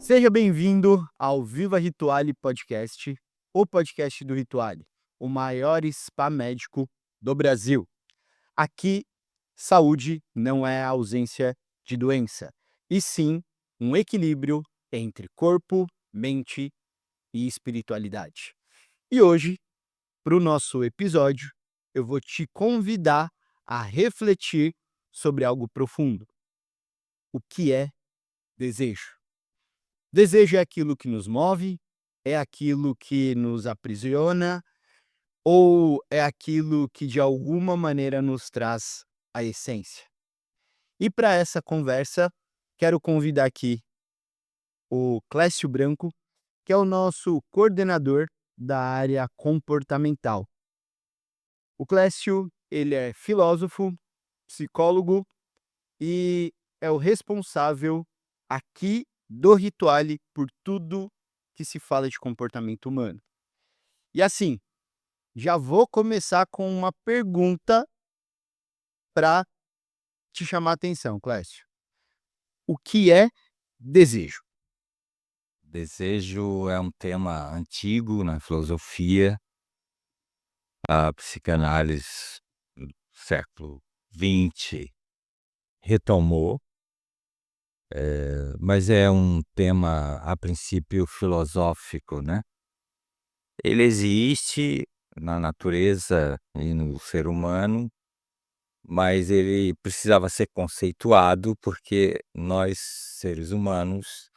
Seja bem-vindo ao Viva Rituale Podcast, o podcast do Rituale, o maior spa médico do Brasil. Aqui, saúde não é a ausência de doença, e sim um equilíbrio entre corpo, mente e espiritualidade. E hoje, para o nosso episódio, eu vou te convidar a refletir sobre algo profundo: o que é desejo? Desejo é aquilo que nos move, é aquilo que nos aprisiona ou é aquilo que de alguma maneira nos traz a essência? E para essa conversa, quero convidar aqui o Clécio Branco, que é o nosso coordenador da área comportamental. O Clécio, ele é filósofo, psicólogo e é o responsável aqui do Rituale por tudo que se fala de comportamento humano. E assim, já vou começar com uma pergunta para te chamar a atenção, Clécio. O que é desejo? Desejo é um tema antigo na filosofia. A psicanálise do século XX retomou, mas é um tema, a princípio, filosófico, né. Ele existe na natureza e no ser humano, mas ele precisava ser conceituado, porque nós, seres humanos,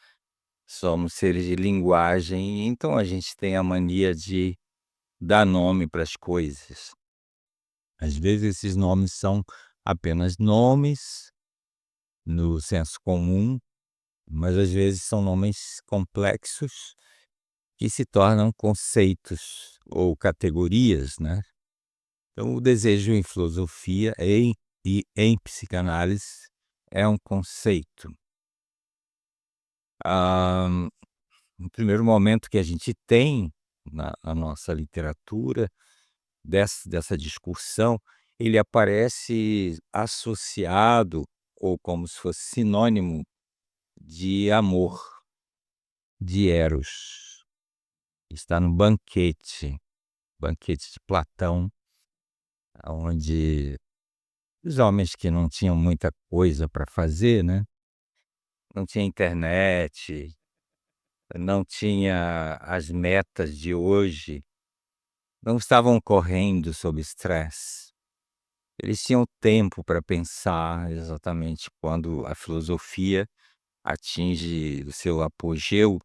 somos seres de linguagem, então a gente tem a mania de dar nome para as coisas. Às vezes esses nomes são apenas nomes no senso comum, mas às vezes são nomes complexos que se tornam conceitos ou categorias, né. Então o desejo em filosofia e em psicanálise é um conceito. Ah, no primeiro momento que a gente tem na nossa literatura dessa discussão, ele aparece associado ou como se fosse sinônimo de amor, de eros. Está no Banquete de Platão, onde os homens que não tinham muita coisa para fazer, né, não tinha internet, não tinha as metas de hoje, não estavam correndo sob estresse. Eles tinham tempo para pensar exatamente quando a filosofia atinge o seu apogeu,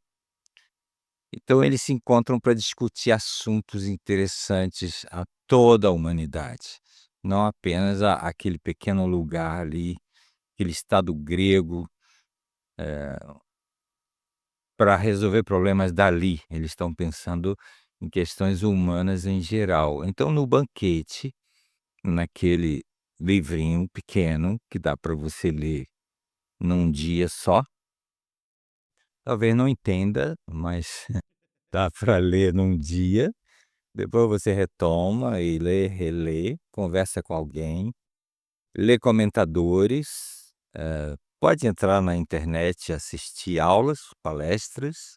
então eles se encontram para discutir assuntos interessantes a toda a humanidade, não apenas aquele pequeno lugar ali, aquele estado grego, para resolver problemas dali, eles estão pensando em questões humanas em geral. Então no banquete, naquele livrinho pequeno que dá para você ler num dia só, talvez não entenda, mas dá para ler num dia, depois você retoma e lê, relê, conversa com alguém, lê comentadores, pode entrar na internet e assistir aulas, palestras,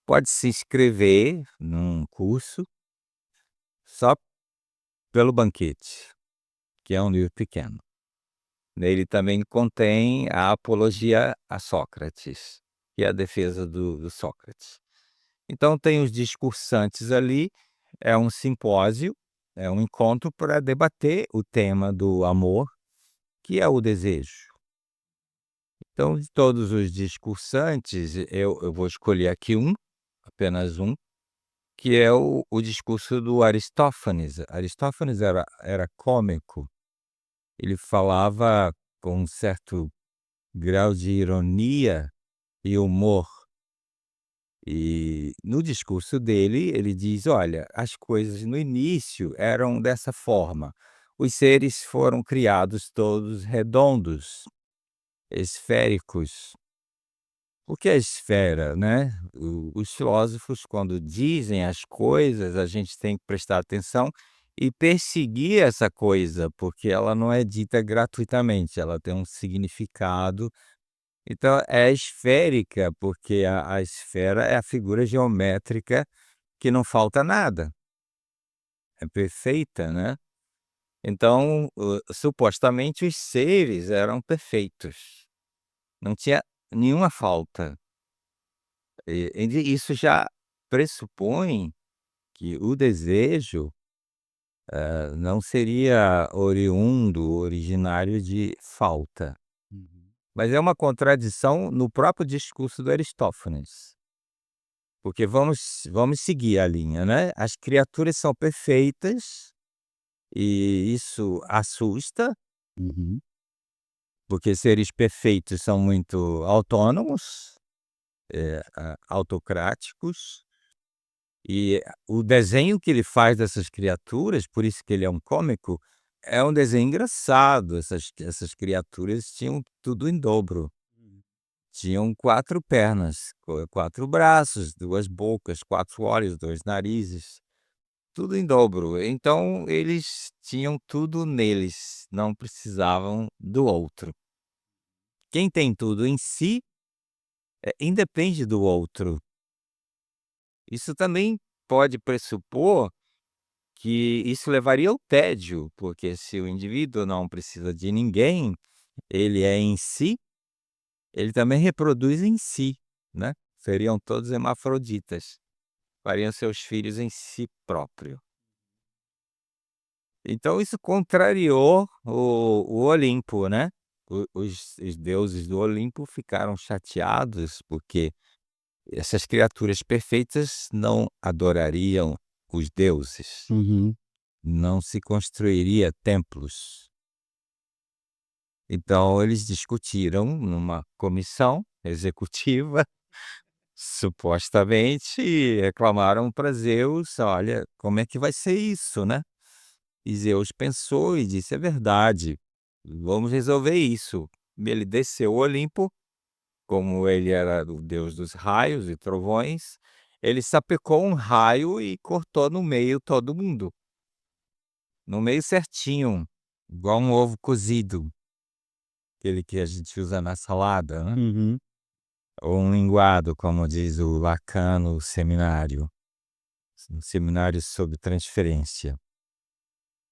pode se inscrever num curso, só pelo banquete, que é um livro pequeno. Nele também contém a apologia a Sócrates, que é a defesa do Sócrates. Então tem os discursantes ali, é um simpósio, é um encontro para debater o tema do amor, que é o desejo. Então, de todos os discursantes, eu vou escolher aqui um, apenas um, que é o discurso do Aristófanes. Aristófanes era cômico, ele falava com um certo grau de ironia e humor. E no discurso dele, ele diz: "Olha, as coisas no início eram dessa forma. Os seres foram criados todos redondos, esféricos". O que é esfera, né? Os filósofos, quando dizem as coisas, a gente tem que prestar atenção e perseguir essa coisa, porque ela não é dita gratuitamente, ela tem um significado Então é esférica, porque a esfera é a figura geométrica que não falta nada, é perfeita, né. Então, supostamente os seres eram perfeitos, não tinha nenhuma falta. E isso já pressupõe que o desejo, não seria oriundo, originário de falta. Uhum. Mas é uma contradição no próprio discurso do Aristófanes, porque vamos seguir a linha, né. As criaturas são perfeitas, e isso assusta, Uhum. porque seres perfeitos são muito autônomos, autocráticos, e o desenho que ele faz dessas criaturas, por isso que ele é um cômico, é um desenho engraçado. Essas criaturas tinham tudo em dobro. Uhum. Tinham 4 pernas, 4 braços, 2 bocas, 4 olhos, 2 narizes, tudo em dobro. Então eles tinham tudo neles, não precisavam do outro. Quem tem tudo em si, independe do outro. Isso também pode pressupor que isso levaria ao tédio, porque se o indivíduo não precisa de ninguém, ele é em si, ele também reproduz em si, né. Seriam todos hermafroditas. Fariam seus filhos em si próprio. Então isso contrariou o Olimpo, né. Os deuses do Olimpo ficaram chateados, porque essas criaturas perfeitas não adorariam os deuses, Uhum. não se construiria templos. Então eles discutiram numa comissão executiva, supostamente, e reclamaram para Zeus: "Olha, como é que vai ser isso, né?" E Zeus pensou e disse: "É verdade, vamos resolver isso." Ele desceu o Olimpo, como ele era o deus dos raios e trovões, ele sapecou um raio e cortou no meio todo mundo, no meio certinho, igual um ovo cozido, aquele que a gente usa na salada, né, Uhum. ou um linguado, como diz o Lacan no seminário sobre transferência.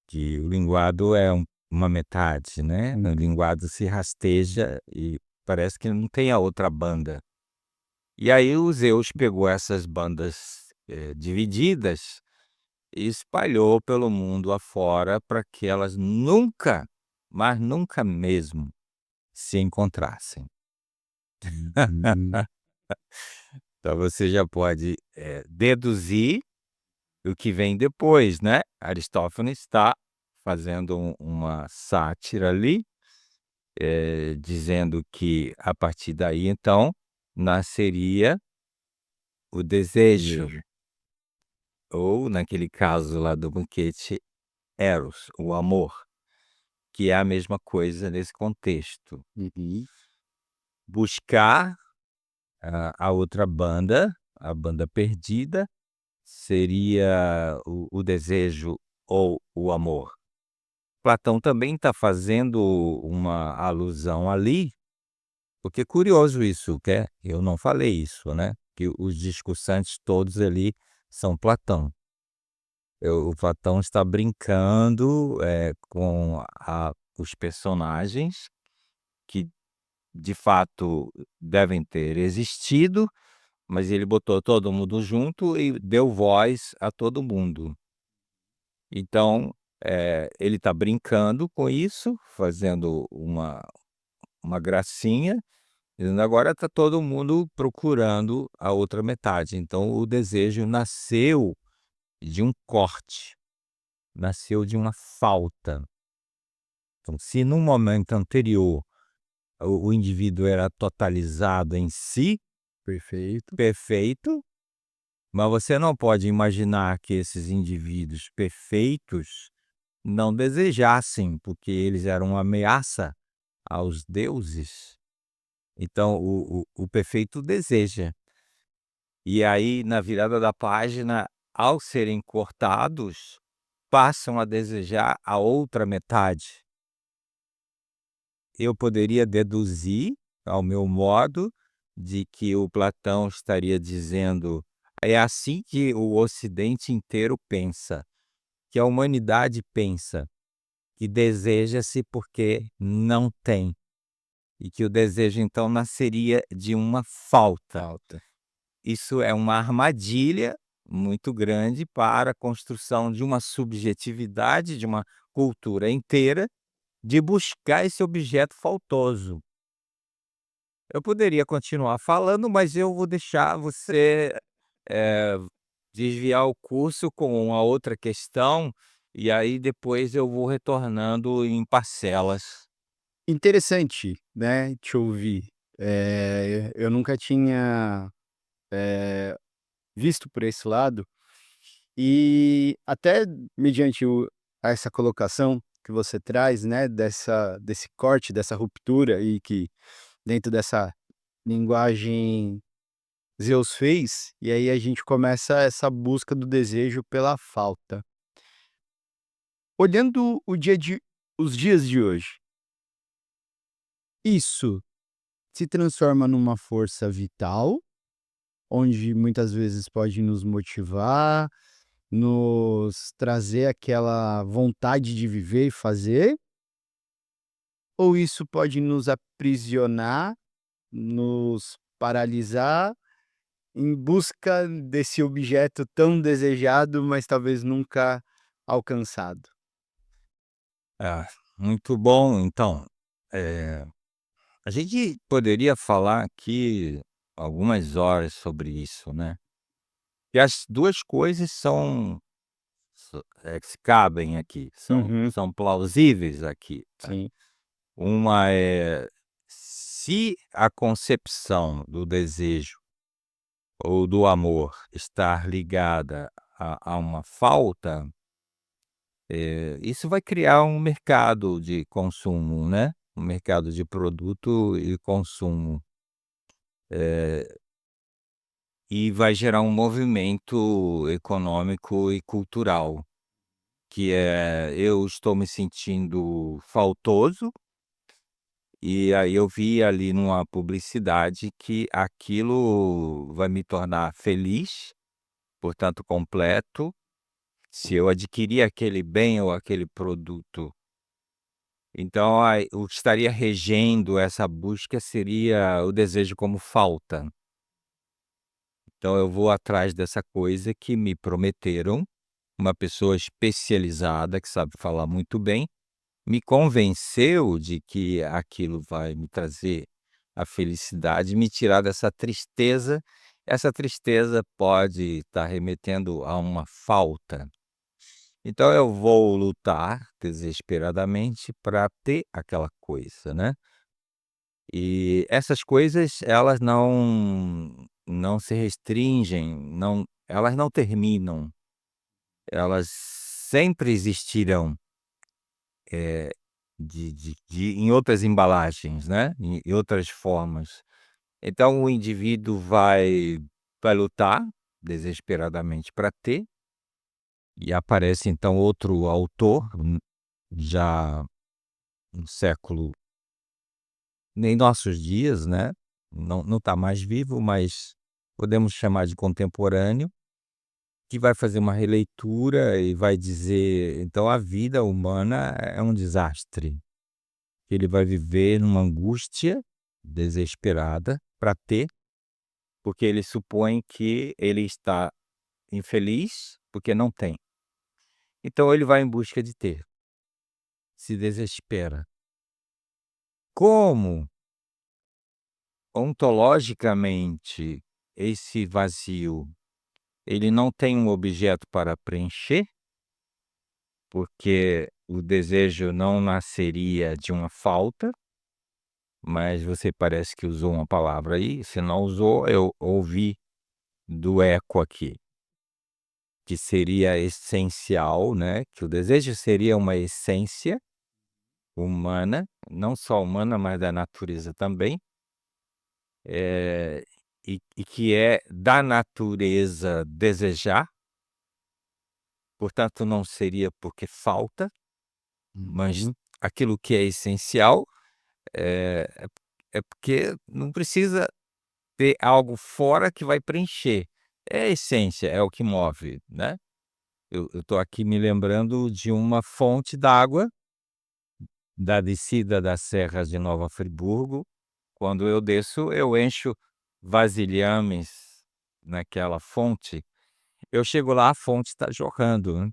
Que o linguado é uma metade, né, o Uhum. linguado se rasteja e parece que não tem a outra banda. E aí o Zeus pegou essas bandas, divididas e espalhou pelo mundo afora para que elas nunca, mas nunca mesmo, se encontrassem. Uhum. Então você já pode, deduzir o que vem depois, né. Aristófanes está fazendo uma sátira ali, dizendo que a partir daí então, nasceria o desejo, Vejo. ou naquele caso lá do banquete, eros, o amor, que é a mesma coisa nesse contexto. Uhum. Buscar a outra banda, a banda perdida, seria o desejo ou o amor. Platão também está fazendo uma alusão ali, porque é curioso isso, que eu não falei isso, né, que os discursantes todos ali são Platão. O Platão está brincando, com a os personagens que, de fato, devem ter existido, mas ele botou todo mundo junto e deu voz a todo mundo. Então, ele está brincando com isso, fazendo uma gracinha, dizendo: "Agora está todo mundo procurando a outra metade." Então o desejo nasceu de um corte, nasceu de uma falta. Então, se num momento anterior o indivíduo era totalizado em si, Perfeito. perfeito, mas você não pode imaginar que esses indivíduos perfeitos não desejassem, porque eles eram uma ameaça aos deuses. Então o perfeito deseja. E aí, na virada da página, ao serem cortados, passam a desejar a outra metade. Eu poderia deduzir, ao meu modo, de que o Platão estaria dizendo é assim que o Ocidente inteiro pensa, que a humanidade pensa, que deseja-se porque não tem, e que o desejo então nasceria de uma falta. Falta. Isso é uma armadilha muito grande para a construção de uma subjetividade, de uma cultura inteira, de buscar esse objeto faltoso. Eu poderia continuar falando, mas eu vou deixar você, eh, desviar o curso com uma outra questão, e aí depois eu vou retornando em parcelas. Interessante, né, te ouvir. Eu nunca tinha, visto por esse lado, e até mediante essa colocação que você traz, né, desse corte, dessa ruptura e que dentro dessa linguagem Zeus fez, e aí a gente começa essa busca do desejo pela falta. Olhando os dias de hoje, isso se transforma numa força vital, onde muitas vezes pode nos motivar, nos trazer aquela vontade de viver e fazer, ou isso pode nos aprisionar, nos paralisar em busca desse objeto tão desejado, mas talvez nunca alcançado? Ah, muito bom. Então, eh, a gente poderia falar aqui algumas horas sobre isso, né. E as 2 coisas que se cabem aqui, Uhum, são plausíveis aqui, tá. sim. Uma é, se a concepção do desejo ou do amor estar ligada a uma falta, isso vai criar um mercado de consumo, né, um mercado de produto e consumo, e vai gerar um movimento econômico e cultural, que é: eu estou me sentindo faltoso, e aí eu vi ali numa publicidade que aquilo vai me tornar feliz, portanto completo, se eu adquirir aquele bem ou aquele produto. Então aí o que estaria regendo essa busca seria o desejo como falta. Então eu vou atrás dessa coisa que me prometeram, uma pessoa especializada que sabe falar muito bem, me convenceu de que aquilo vai me trazer a felicidade, me tirar dessa tristeza. Essa tristeza pode estar remetendo a uma falta. Então eu vou lutar desesperadamente para ter aquela coisa, né. E essas coisas elas não se restringem, elas não terminam, elas sempre existirão. Eh, em outras embalagens, né, em outras formas. Então o indivíduo vai lutar desesperadamente para ter, e aparece então outro autor, já no século em nossos dias, né, não está mais vivo, mas podemos chamar de contemporâneo, que vai fazer uma releitura e vai dizer: "Então a vida humana é um desastre". Ele vai viver numa angústia desesperada para ter, porque ele supõe que ele está infeliz, porque não tem. Então ele vai em busca de ter, se desespera. Como ontologicamente esse vazio, ele não tem um objeto para preencher, porque o desejo não nasceria de uma falta, mas você parece que usou uma palavra aí, se não usou, eu ouvi do eco aqui, que seria essencial, né, que o desejo seria uma essência humana, não só humana, mas da natureza também, eh, e que é da natureza desejar, portanto não seria porque falta, mas Uhum. aquilo que é essencial, eh, É porque não precisa ter algo fora que vai preencher. É a essência, é o que move, né. Eu estou aqui me lembrando de uma fonte d'água da descida da serra de Nova Friburgo. Quando eu desço, eu encho vasilhames naquela fonte. Eu chego lá, a fonte está jorrando, né,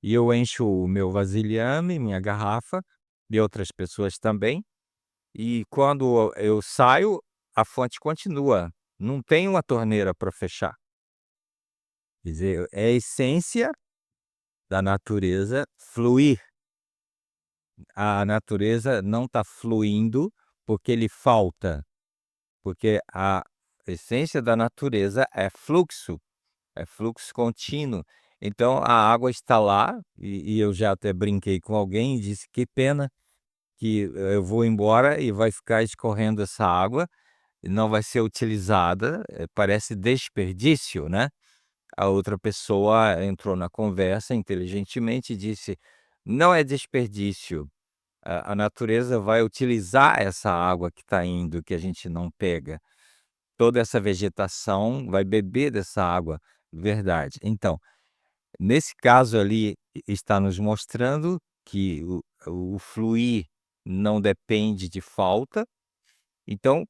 e eu encho o meu vasilhame, minha garrafa, e outras pessoas também, e quando eu saio, a fonte continua, não tem uma torneira para fechar. Quer dizer, é a essência da natureza fluir. A natureza não está fluindo porque lhe falta, porque a essência da natureza é fluxo contínuo. Então a água está lá, e eu já até brinquei com alguém e disse: "Que pena que eu vou embora e vai ficar escorrendo essa água, e não vai ser utilizada, parece desperdício, né". A outra pessoa entrou na conversa inteligentemente e disse: "Não é desperdício, a natureza vai utilizar essa água que está indo, que a gente não pega. Toda essa vegetação vai beber dessa água". Verdade. Então, nesse caso ali, está nos mostrando que o fluir não depende de falta. Então,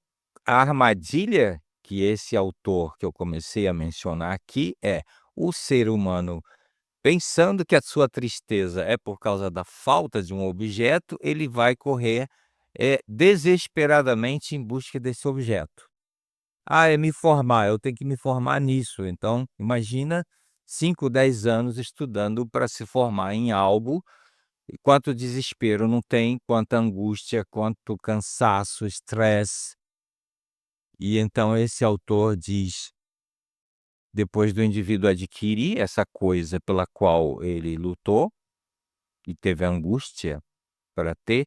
a armadilha que esse autor que eu comecei a mencionar aqui é o ser humano pensando que a sua tristeza é por causa da falta de um objeto, ele vai correr, desesperadamente em busca desse objeto. Ah, é me formar, eu tenho que me formar nisso. Então, imagina 5, 10 anos estudando para se formar em algo, e quanto desespero não tem, quanta angústia, quanto cansaço, estresse. E então esse autor diz: depois do indivíduo adquirir essa coisa pela qual ele lutou e teve angústia para ter,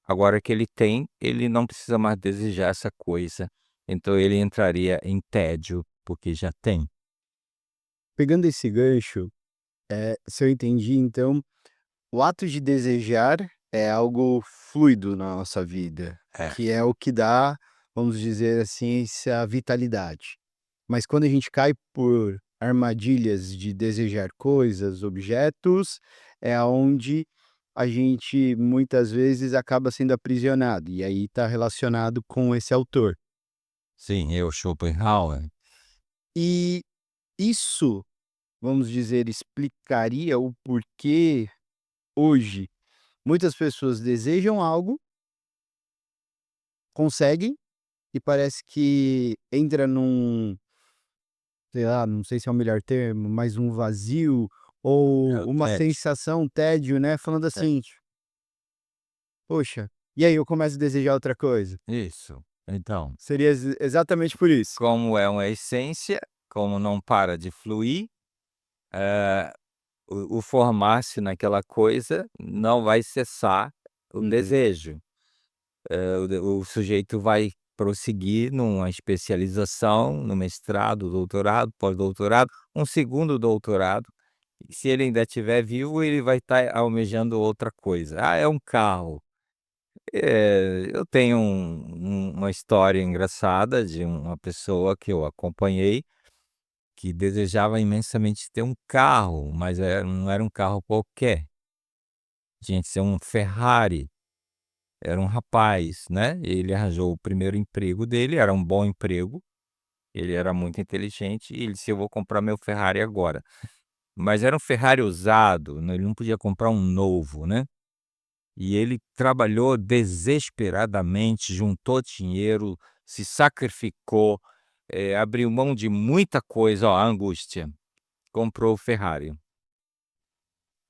agora que ele tem, ele não precisa mais desejar essa coisa. Então ele entraria em tédio, porque já tem. Pegando esse gancho, se eu entendi, então, o ato de desejar é algo fluido na nossa vida, É. que é o que dá, vamos dizer assim, essa vitalidade. Mas quando a gente cai por armadilhas de desejar coisas, objetos, é aonde a gente muitas vezes acaba sendo aprisionado, e aí está relacionado com esse autor. Sim, eu, Schopenhauer. E isso, vamos dizer, explicaria o porquê hoje muitas pessoas desejam algo, conseguem e parece que entra num, sei lá, não sei se é o melhor termo, mas um vazio É ou o uma tédio. sensação, um tédio, né, falando É. assim: "Poxa", e aí eu começo a desejar outra coisa. Isso. Então, Seria exatamente por isso. como é uma essência, como não para de fluir, eh, o formar-se naquela coisa não vai cessar o Uhum. desejo. O sujeito vai prosseguir numa especialização, no mestrado, doutorado, pós-doutorado, um segundo doutorado, e se ele ainda estiver vivo, ele vai estar almejando outra coisa. Ah, é um carro. Eu tenho uma história engraçada de uma pessoa que eu acompanhei, que desejava imensamente ter um carro, mas não era um carro qualquer, tinha que ser um Ferrari. Era um rapaz, né, ele arranjou o primeiro emprego dele, era um bom emprego, ele era muito inteligente e ele disse: "Eu vou comprar meu Ferrari agora". Mas era um Ferrari usado, ele não podia comprar um novo, né. E ele trabalhou desesperadamente, juntou dinheiro, se sacrificou, abriu mão de muita coisa, ó, a angústia, comprou o Ferrari.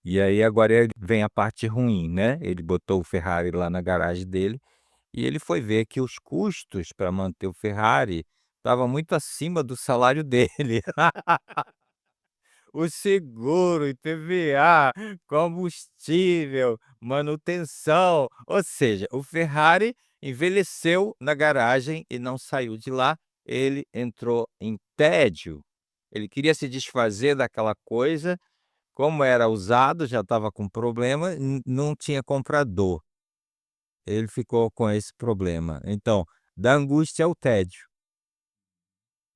E aí agora vem a parte ruim, né, ele botou o Ferrari lá na garagem dele. E ele foi ver que os custos para manter o Ferrari estava muito acima do salário dele. O seguro, IPVA, combustível, manutenção, ou seja, o Ferrari envelheceu na garagem e não saiu de lá, ele entrou em tédio. Ele queria se desfazer daquela coisa, como era usado, já estava com problema, não tinha comprador. ele ficou com esse problema. Então, da angústia ao tédio.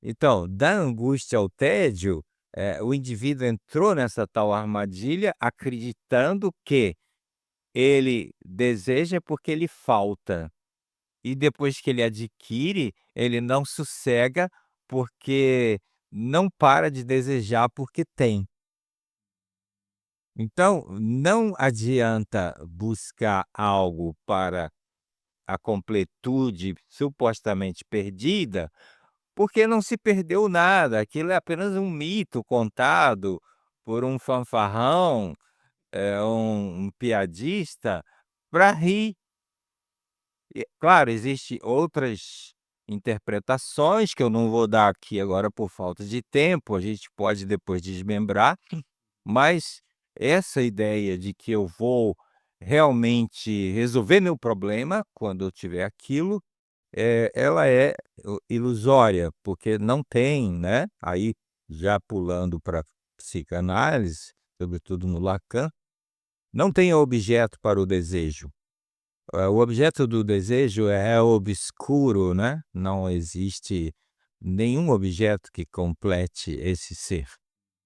Então, da angústia ao tédio, o indivíduo entrou nessa tal armadilha acreditando que ele deseja porque ele falta. E depois que ele adquire, ele não sossega porque não para de desejar porque tem. Então, não adianta buscar algo para a completude supostamente perdida, porque não se perdeu nada, aquilo é apenas um mito contado por um fanfarrão, um piadista, para rir. E, claro, existe outras interpretações que eu não vou dar aqui agora por falta de tempo, a gente pode depois desmembrar, mas essa ideia de que eu vou realmente resolver meu problema quando eu tiver aquilo, ela é ilusória, porque não tem, né, aí já pulando para psicanálise, sobretudo no Lacan, não tem objeto para o desejo. O objeto do desejo é obscuro, né, não existe nenhum objeto que complete esse ser.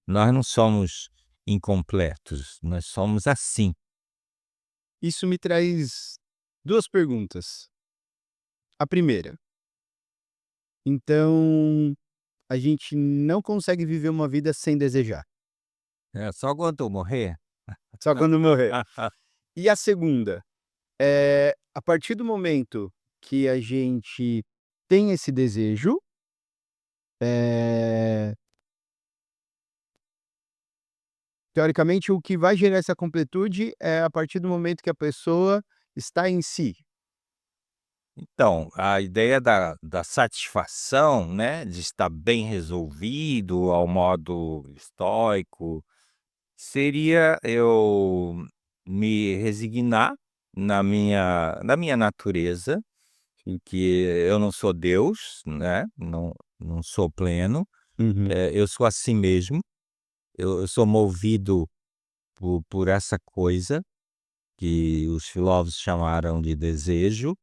Nós não somos incompletos, nós somos assim. Isso me traz 2 perguntas. A primeira, então a gente não consegue viver uma vida sem desejar, É só quando eu morrer. só quando morrer. E a segunda, a partir do momento que a gente tem esse desejo, eh, teoricamente o que vai gerar essa completude é a partir do momento que a pessoa está em si. Então, a ideia da satisfação, né, de estar bem resolvido ao modo estoico, seria eu me resignar na minha natureza, em que eu não sou Deus, né, não sou pleno, Uhum, eu sou assim mesmo, eu sou movido por essa coisa que os filósofos chamaram de desejo,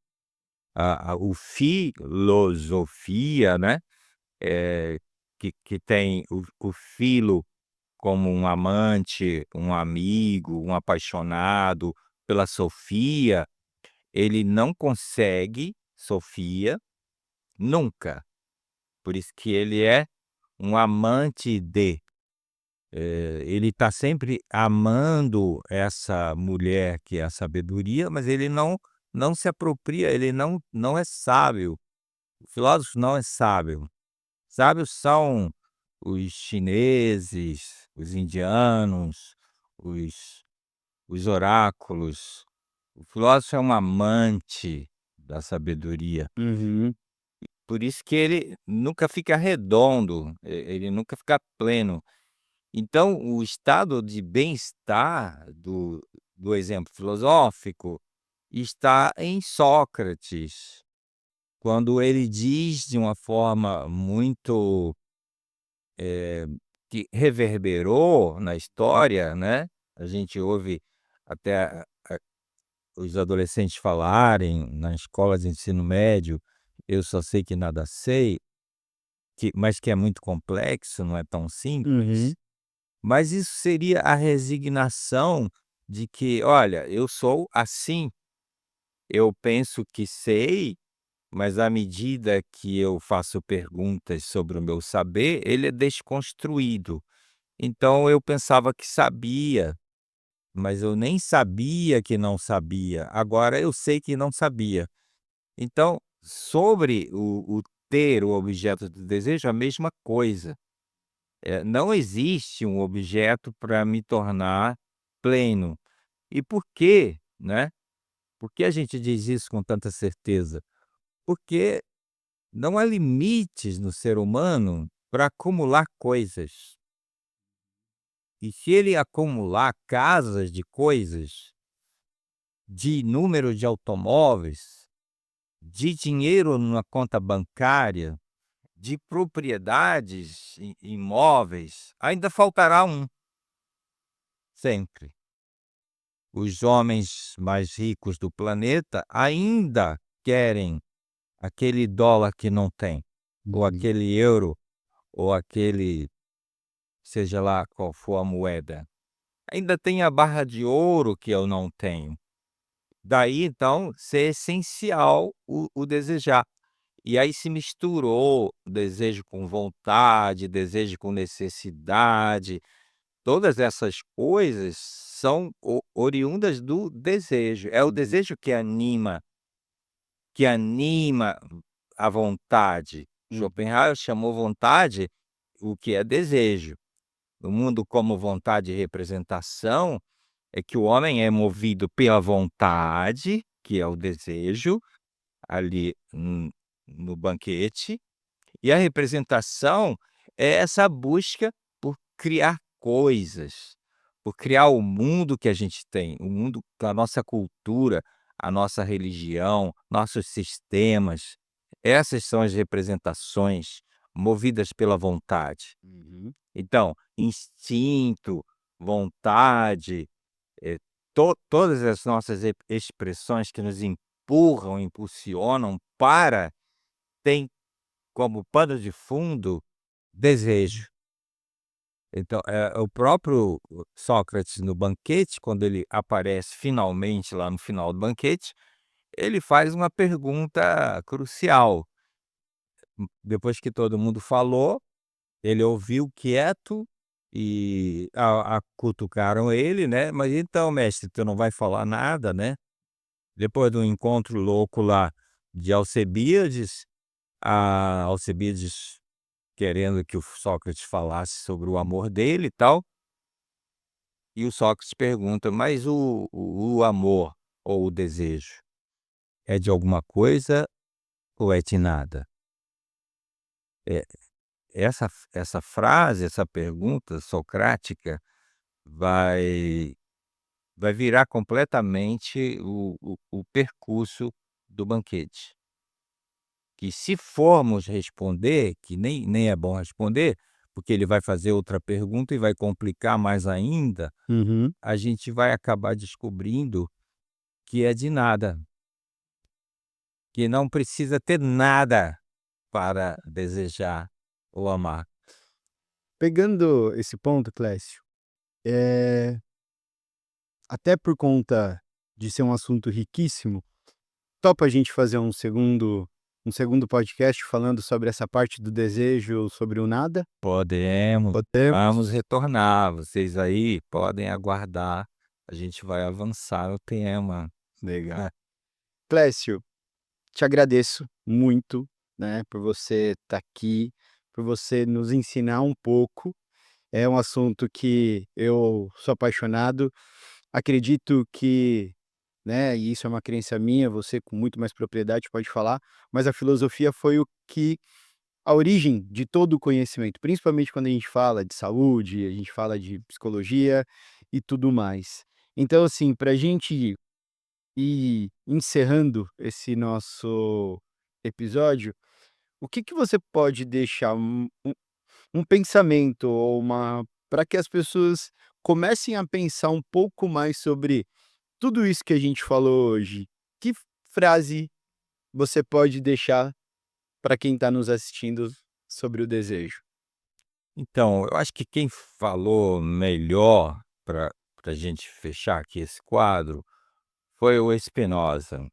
o filosofia, né, que tem o filo como um amante, um amigo, um apaixonado pela Sofia, ele não consegue Sofia nunca, por isso que ele é um amante de. Ele está sempre amando essa mulher que é a sabedoria, mas ele não se apropria, ele não é sábio. O filósofo não é sábio. Sábios são os chineses, os indianos, os os oráculos. O filósofo é um amante da sabedoria. uhum. Por isso que ele nunca fica redondo, ele nunca fica pleno. Então, o estado de bem-estar do exemplo filosófico está em Sócrates, quando ele diz de uma forma muito, que reverberou na história, né, a gente ouve até os adolescentes falarem na escola de ensino médio: "Eu só sei que nada sei", mas que é muito complexo, não é tão Uhum. simples. Mas isso seria a resignação de que: "Olha, eu sou assim, eu penso que sei, mas à medida que eu faço perguntas sobre o meu saber, ele é desconstruído. Então eu pensava que sabia, mas eu nem sabia que não sabia, agora eu sei que não sabia". Então, sobre o ter o objeto do desejo, a mesma coisa. Não existe um objeto para me tornar pleno. E por quê, né? Por que a gente diz isso com tanta certeza? Porque não há limites no ser humano para acumular coisas. E se ele acumular casas de coisas, de número de automóveis, de dinheiro na conta bancária, de propriedades imóveis, ainda faltará um, sempre. os homens mais ricos do planeta ainda querem aquele dólar que não tem, ou Uhum. aquele euro, ou aquele, seja lá qual for a moeda. Ainda tem a barra de ouro que eu não tenho. Daí então ser essencial o desejar. E aí se misturou desejo com vontade, desejo com necessidade, todas essas coisas são oriundas do desejo. É o Uhum. desejo que anima a vontade. Uhum. Schopenhauer chamou vontade o que é desejo. No mundo como vontade e representação, é que o homem é movido pela vontade, que é o desejo, ali no banquete, e a representação é essa busca por criar coisas, por criar o mundo que a gente tem, o mundo da nossa cultura, a nossa religião, nossos sistemas. Essas são as representações movidas pela vontade. Uhum. Então, instinto, vontade, eh, todas as nossas expressões que nos empurram, impulsionam para, tem como pano de fundo desejo. Então, o próprio Sócrates no banquete, quando ele aparece finalmente lá no final do banquete, ele faz uma pergunta crucial. Depois que todo mundo falou, ele ouviu quieto e cutucaram ele, né: "Mas então, mestre, tu não vai falar nada, né?" Depois do encontro louco lá de Alcebiades, a Alcebiades querendo que o Sócrates falasse sobre o amor dele e tal, e o Sócrates pergunta: "Mas o amor ou o desejo, é de alguma coisa ou é de nada?" Eh, essa frase, essa pergunta socrática vai vai virar completamente o percurso do banquete. Que se formos responder, que nem é bom responder, porque ele vai fazer outra pergunta e vai complicar mais ainda, Uhum. a gente vai acabar descobrindo que é de nada, que não precisa ter nada para desejar ou amar. Pegando esse ponto, Clécio, eh, até por conta de ser um assunto riquíssimo, topa a gente fazer um segundo podcast falando sobre essa parte do desejo, sobre o nada? Podemos, vamos Podemos? retornar, vocês aí podem aguardar, a gente vai avançar o tema. Legal. Clécio, te agradeço muito, né, por você estar aqui, por você nos ensinar um pouco. É um assunto que eu sou apaixonado. Acredito que, né, e isso é uma crença minha, você com muito mais propriedade pode falar, mas a filosofia foi a origem de todo o conhecimento, principalmente quando a gente fala de saúde, a gente fala de psicologia e tudo mais. Então, assim, para a gente ir encerrando esse nosso episódio, o que que você pode deixar um pensamento ou uma para que as pessoas comecem a pensar um pouco mais sobre tudo isso que a gente falou hoje? Que frase você pode deixar para quem está nos assistindo sobre o desejo? Então, eu acho que quem falou melhor para a gente fechar aqui esse quadro foi o Spinoza,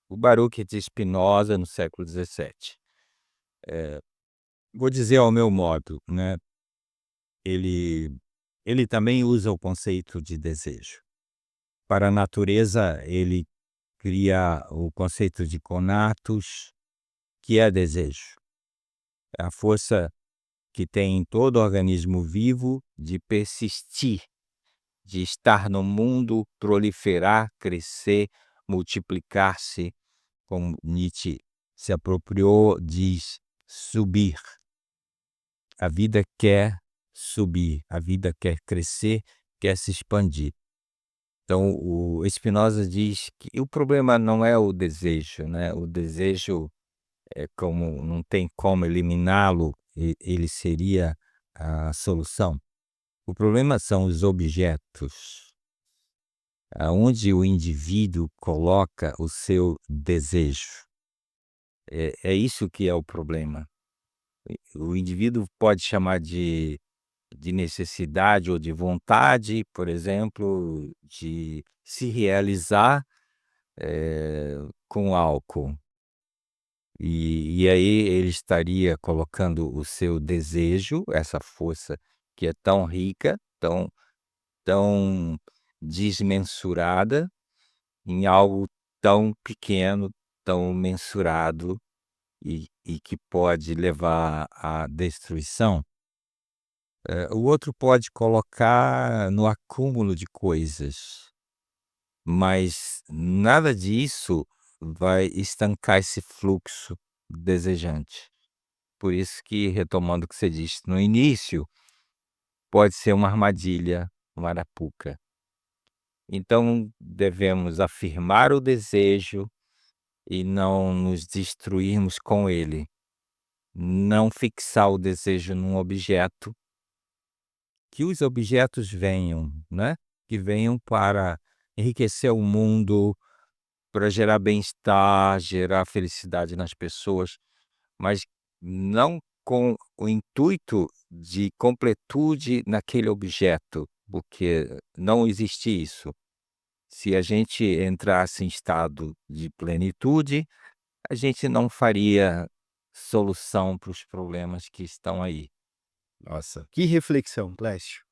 o Baruch de Spinoza no século XVII. Vou dizer ao meu modo, né, ele ele também usa o conceito de desejo. Para a natureza, ele cria o conceito de conatos, que é desejo. É a força que tem em todo organismo vivo de persistir, de estar no mundo, proliferar, crescer, multiplicar-se, como Nietzsche se apropriou, diz subir. A vida quer subir, a vida quer crescer, quer se expandir. Então, o Spinoza diz que o problema não é o desejo, né? O desejo é como não tem como eliminá-lo, ele seria a solução. O problema são os objetos. aonde o indivíduo coloca o seu desejo. É isso que é o problema. O indivíduo pode chamar de necessidade ou de vontade, por exemplo, de se realizar, com álcool. E aí ele estaria colocando o seu desejo, essa força que é tão rica, tão desmensurada, em algo tão pequeno, tão mensurado e que pode levar à destruição. O outro pode colocar no acúmulo de coisas, mas nada disso vai estancar esse fluxo desejante. Por isso que, retomando o que você disse no início, pode ser uma armadilha, uma arapuca. Então, devemos afirmar o desejo e não nos destruirmos com ele. Não fixar o desejo num objeto, que os objetos venham, né? Que venham para enriquecer o mundo, para gerar bem-estar, gerar felicidade nas pessoas, mas não com o intuito de completude naquele objeto, porque não existe isso. Se a gente entrasse em estado de plenitude, a gente não faria solução para os problemas que estão aí. Nossa, que reflexão, Clécio.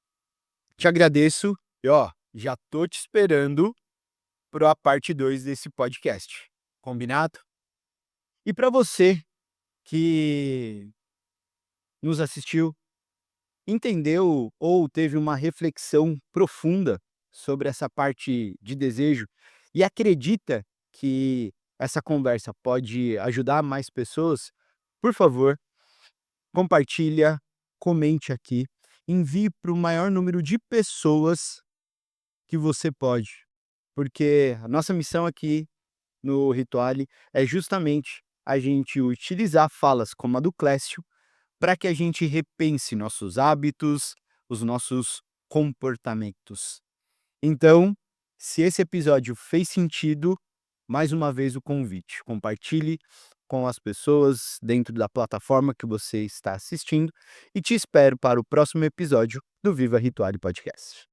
Te agradeço e ó, já tô te esperando para a parte 2 desse podcast. Combinado? E para você que nos assistiu, entendeu ou teve uma reflexão profunda sobre essa parte de desejo e acredita que essa conversa pode ajudar mais pessoas, por favor, compartilha, comente aqui, envie para o maior número de pessoas que você pode, porque a nossa missão aqui no Rituale é justamente a gente utilizar falas como a do Clécio para que a gente repense nossos hábitos, os nossos comportamentos. Então, se esse episódio fez sentido, mais uma vez o convite, compartilhe com as pessoas dentro da plataforma que você está assistindo e te espero para o próximo episódio do Viva Rituale Podcast.